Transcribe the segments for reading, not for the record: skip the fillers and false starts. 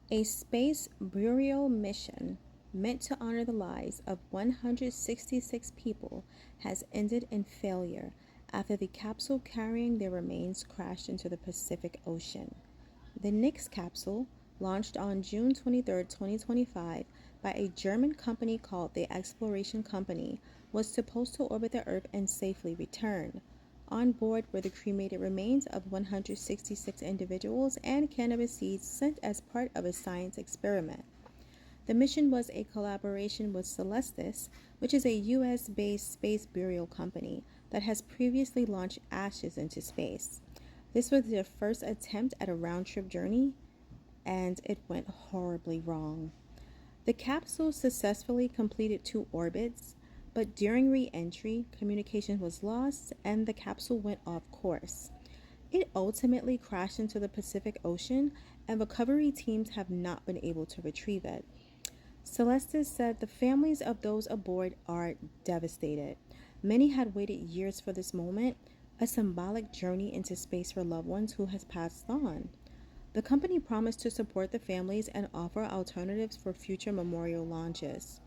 A space burial mission meant to honor the lives of 166 people has ended in failure after the capsule carrying their remains crashed into the Pacific Ocean. The next capsule, launched on June 23, 2025, by a German company called the Exploration Company, was supposed to orbit the Earth and safely return. On board were the cremated remains of 166 individuals and cannabis seeds sent as part of a science experiment. The mission was a collaboration with Celestis, which is a US based space burial company that has previously launched ashes into space. This was their first attempt at a round trip journey, and it went horribly wrong. The capsule successfully completed 2 orbits, but during re entry, communication was lost and the capsule went off course. It ultimately crashed into the Pacific Ocean, and recovery teams have not been able to retrieve it. Celestis said the families of those aboard are devastated. Many had waited years for this moment, a symbolic journey into space for loved ones who has passed on. The company promised to support the families and offer alternatives for future memorial launches.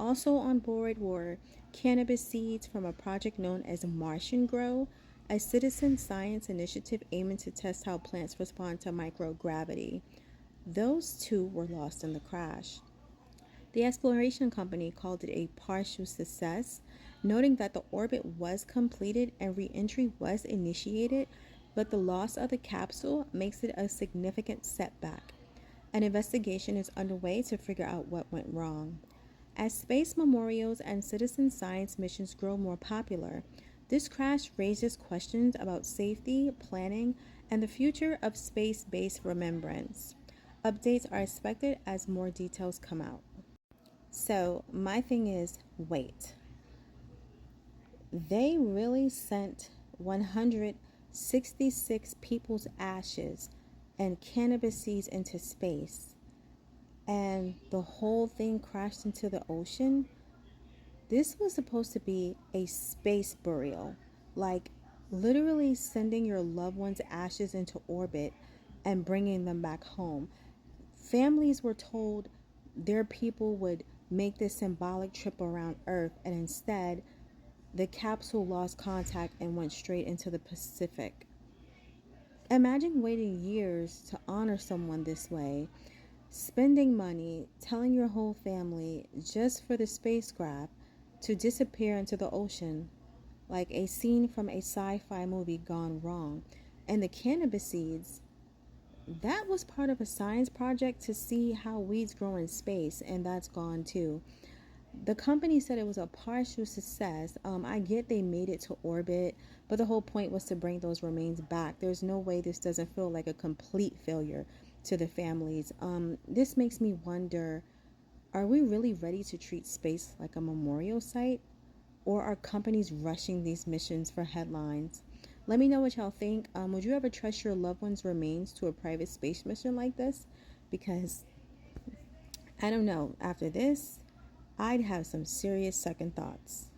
Also on board were cannabis seeds from a project known as Martian Grow, a citizen science initiative aiming to test how plants respond to microgravity. Those two were lost in the crash. The exploration company called it a partial success, noting that the orbit was completed and re-entry was initiated, but the loss of the capsule makes it a significant setback. An investigation is underway to figure out what went wrong. As space memorials and citizen science missions grow more popular, this crash raises questions about safety, planning, and the future of space-based remembrance. Updates are expected as more details come out. So, my thing is, wait. They really sent 166 people's ashes and cannabis seeds into space, and the whole thing crashed into the ocean? This was supposed to be a space burial, like literally sending your loved one's ashes into orbit and bringing them back home. Families were told their people would make this symbolic trip around Earth, and instead, the capsule lost contact and went straight into the Pacific. Imagine waiting years to honor someone this way, spending money, telling your whole family just for the spacecraft to disappear into the ocean, like a scene from a sci-fi movie gone wrong. And the cannabis seeds, that was part of a science project to see how weeds grow in space, and that's gone too. The company said it was a partial success. I get they made it to orbit, but the whole point was to bring those remains back. There's no way this doesn't feel like a complete failure to the families. This makes me wonder, are we really ready to treat space like a memorial site? Or are companies rushing these missions for headlines? Let me know what y'all think. Would you ever trust your loved one's remains to a private space mission like this? Because I don't know. After this, I'd have some serious second thoughts.